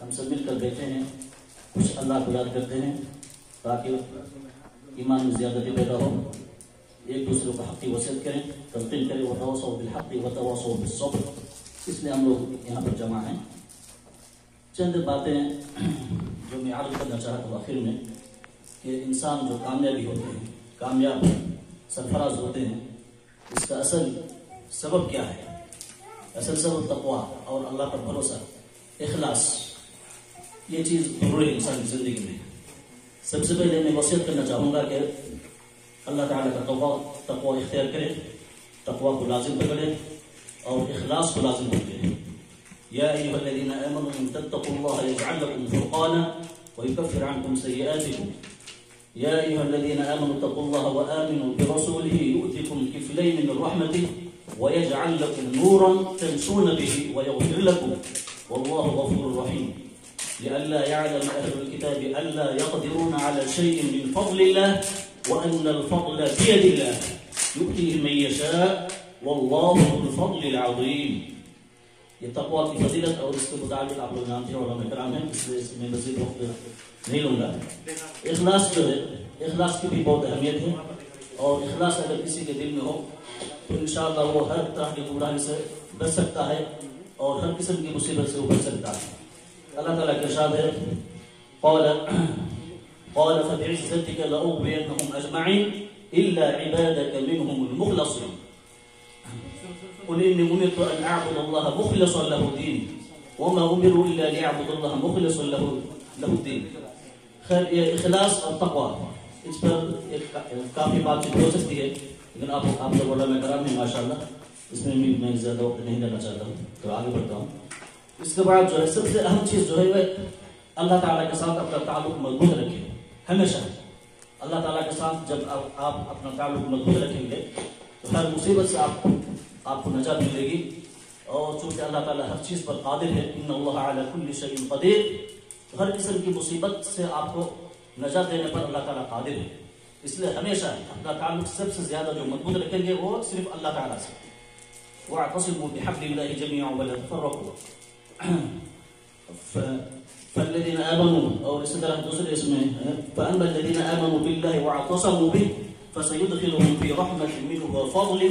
ہم سب مل کر بیٹھے ہیں، کچھ اللہ کو یاد کرتے ہیں تاکہ ایمان میں زیادتی پیدا ہو، ایک دوسرے کو حق کی وصیت کریں، تلقین کریں، وتواصوا بالحق وتواصوا بالصبر۔ اس لیے ہم لوگ یہاں پر جمع ہیں۔ چند باتیں جو میں عرض کرنا چاہتا ہوں آخر میں، کہ انسان جو کامیابی ہوتے ہیں، کامیاب سرفراز ہوتے ہیں، اس کا اصل سبب کیا ہے؟ اصل سبب تقویٰ اور اللہ پر بھروسہ، اخلاص۔ یہ چیز ضروری ہے انسان کی زندگی میں۔ سب سے پہلے میں وصیت کرنا چاہوں گا کہ اللہ تعالیٰ کا تقویٰ اختیار کرے، تقویٰ کو لازم پکڑے اور اخلاص کو لازم پکڑے۔ یا ایھا الذین آمنوا ان تتقوا اللہ یجعل لکم فرقانا ویکفر عنکم سیئاتکم۔ یا ایھا الذین آمنوا اتقوا اللہ وآمنوا برسولہ یؤتکم کفلین من رحمتہ ویجعل لکم نورا تمشون بہ ویغفر لکم واللہ غفور رحیم۔ لئلا يعلم أهل الكتاب ألا يقدرون على شيء من فضل الله وأن الفضل بيد الله يؤتيه من يشاء والله ذو الفضل العظيم۔ یہ تقویٰ کی فضیلت اور اس کے متعلق آپ لوگ جانتے ہیں، علماء کرام ہیں، اس لیے اس میں مزید وقت نہیں لوں گا۔ اخلاص جو ہے، اخلاص کی بھی بہت اہمیت ہے، اور اخلاص اگر کسی کے دل میں ہو تو انشاءاللہ وہ ہر طرح کی گمراہی سے بچ سکتا ہے اور ہر قسم کی مصیبت سے وہ بچ سکتا ہے۔ اللہ تعالیٰ کے ارشاد ہے، قال فبعزتك لأغوينهم أجمعين إلا عبادك منهم المخلصين قل إني أمرت أن أعبد الله مخلصا له ديني وما أمروا إلا ليعبدوا الله مخلصا له الدين۔ خیر، یہ اخلاص اور تقویٰ، اس پر کافی بات چیت ہو سکتی ہے، لیکن آپ لوگ علماء کرام ہیں ماشاءاللہ، اس میں بھی میں زیادہ وقت نہیں دینا چاہتا ہوں تو آگے بڑھتا ہوں۔ اس کے بعد جو ہے سب سے اہم چیز جو ہے وہ اللہ تعالیٰ کے ساتھ اپنا تعلق مضبوط رکھیں۔ ہمیشہ اللہ تعالیٰ کے ساتھ جب آپ اپنا تعلق مضبوط رکھیں گے تو ہر مصیبت سے آپ کو نجات ملے گی، اور چونکہ اللہ تعالیٰ ہر چیز پر قادر ہے، ان اللہ علی کل شیء قدیر، تو ہر قسم کی مصیبت سے آپ کو نجات دینے پر اللہ تعالیٰ قادر ہے۔ اس لیے ہمیشہ اپنا تعلق سب سے زیادہ جو مضبوط رکھیں گے وہ صرف اللہ تعالیٰ سے۔ واعتصموا بحبل اللہ جميعا ولا تفرقوا۔ فالذین آمنوا، اور اسی طرح دوسرے اس میں فأما الذین آمنوا باللہ واعتصموا به فسيدخلهم في رحمة منه وفضل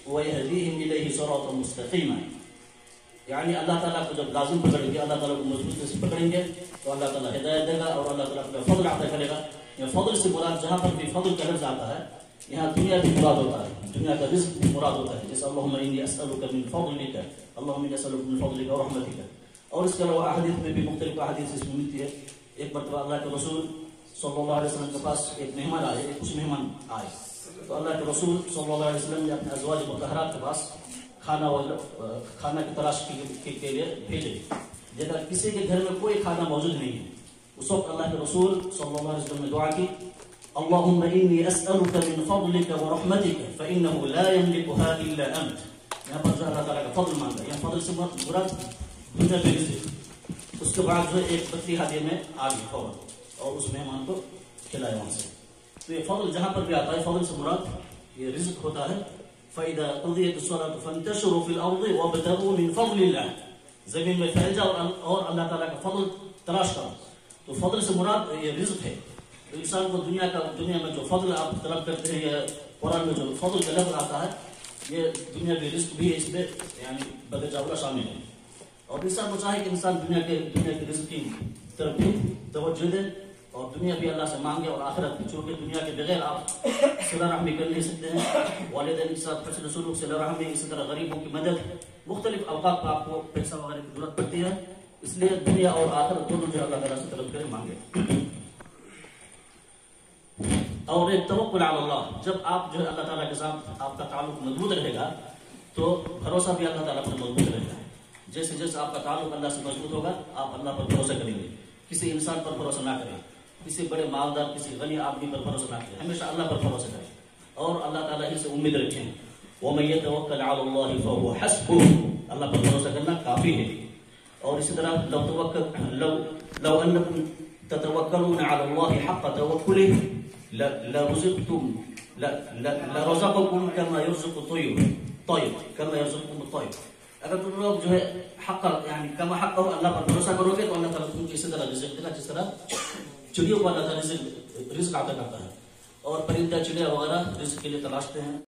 ويهديهم إليه صراطا مستقيما۔ یعنی اللہ تعالیٰ کو جب لازم پکڑیں گے، اللہ تعالیٰ کو مضبوطی سے پکڑیں گے تو اللہ تعالیٰ ہدایت دے گا اور اللہ تعالیٰ کو فضل عطا کرے گا۔ یہ فضل سے مراد جہاں پر بھی فضل کا لفظ آتا ہے یہاں دنیا بھی مراد ہوتا ہے، دنیا کا رزق بھی مراد ہوتا ہے، جیسے اللہم انی اسألک من فضلک، اللہم انی اسألک من فضلک و رحمتک۔ اور اس کے علاوہ احادیث میں بھی مختلف احادیث اس میں ملتی ہے۔ ایک مرتبہ اللہ کے رسول صلی اللہ علیہ وسلم کے پاس ایک مہمان آئے، کچھ مہمان آئے، تو اللہ کے رسول صلی اللہ علیہ وسلم نے اپنے ازواج مطہرات کے پاس کھانا کی تلاش کے لیے بھیجے۔ جب کسی کے گھر میں کوئی کھانا موجود نہیں ہے، اس وقت اللہ کے رسول صلی اللہ علیہ وسلم نے دعا کی، اللہم انی اسألک من فضلک و رحمتک فإنہ لا یملکها الا انت۔ یہاں پر جو اللہ تعالیٰ کا فضل مانگا، یہاں فضل سے مراد دنیا میں رزق۔ اس کے بعد جو ہے ایک بکری ہدیے میں آ گئی فوراً اور اس مہمان کو کھلایا وہاں سے۔ تو یہ فضل جہاں پر بھی آتا ہے، فضل سے مراد یہ رزق ہوتا ہے۔ فَإِذَا قُضِيَتِ الصَّلَاةُ فَانتَشِرُوا فِي الْأَرْضِ وَابْتَغُوا مِنْ فَضْلِ اللَّهِ۔ زمین میں پھیل جاؤ اور اللہ تعالیٰ کا فضل تلاش کرو۔ تو فضل سے مراد یہ رزق ہے۔ تو انسان کو دنیا میں جو فضل آپ طلب کرتے ہیں، یا قرآن میں جو فضل کا لفظ آتا ہے، یہ دنیا کے رزق بھی اس میں یعنی بدجاولہ شامل ہے۔ اور انسان کو چاہے کہ انسان دنیا کے رزق کی طرف بھی توجہ دے اور دنیا بھی اللہ سے مانگے اور آخرت بھی، چونکہ دنیا کے بغیر آپ صلہ رحمی کر نہیں سکتے ہیں، والدین کے ساتھ حسن سلوک، صلہ رحمی، اسی طرح غریبوں کی مدد، مختلف اوقات پر آپ کو پیسہ وغیرہ کی ضرورت پڑتی ہے۔ اس لیے دنیا اور آخرت دونوں جو اللہ تعالیٰ سے طلب کرے، مانگے۔ اور ایک توکل علی اللہ، جب آپ جو ہے اللہ تعالیٰ کے ساتھ آپ کا تعلق مضبوط رہے گا تو بھروسہ بھی اللہ تعالیٰ پر مضبوط رہے گا۔ جیسے جیسے آپ کا تعلق اللہ سے مضبوط ہوگا، آپ اللہ پر بھروسہ کریں گے۔ کسی انسان پر بھروسہ نہ کریں، کسی بڑے مالدار، کسی غنی آدمی پر بھروسہ نہ کریں، ہمیشہ اللہ پر بھروسہ کریں اور اللہ تعالیٰ ہی سے امید رکھیں۔ وَمَن يَتَوَكَّلْ عَلَى اللَّهِ فَهُوَ حَسْبُهُ، اللہ پر بھروسہ کرنا کافی ہے۔ اور اسی طرح لو أنكم تتوكلون على الله حق توكله لرزقكم كما يرزق الطير، كما يرزقكم الطير۔ اگر تم لوگ جو ہے حق یعنی کما حق ہو اللہ پر بھروسہ کرو گے تو اللہ تعالیٰ تم کو اسی طرح رزق دے گا جس طرح چڑیوں کو اللہ تعالیٰ رزق عطا کرتا ہے. اور پرندہ چڑیا وغیرہ رزق کے لیے تلاشتے ہیں.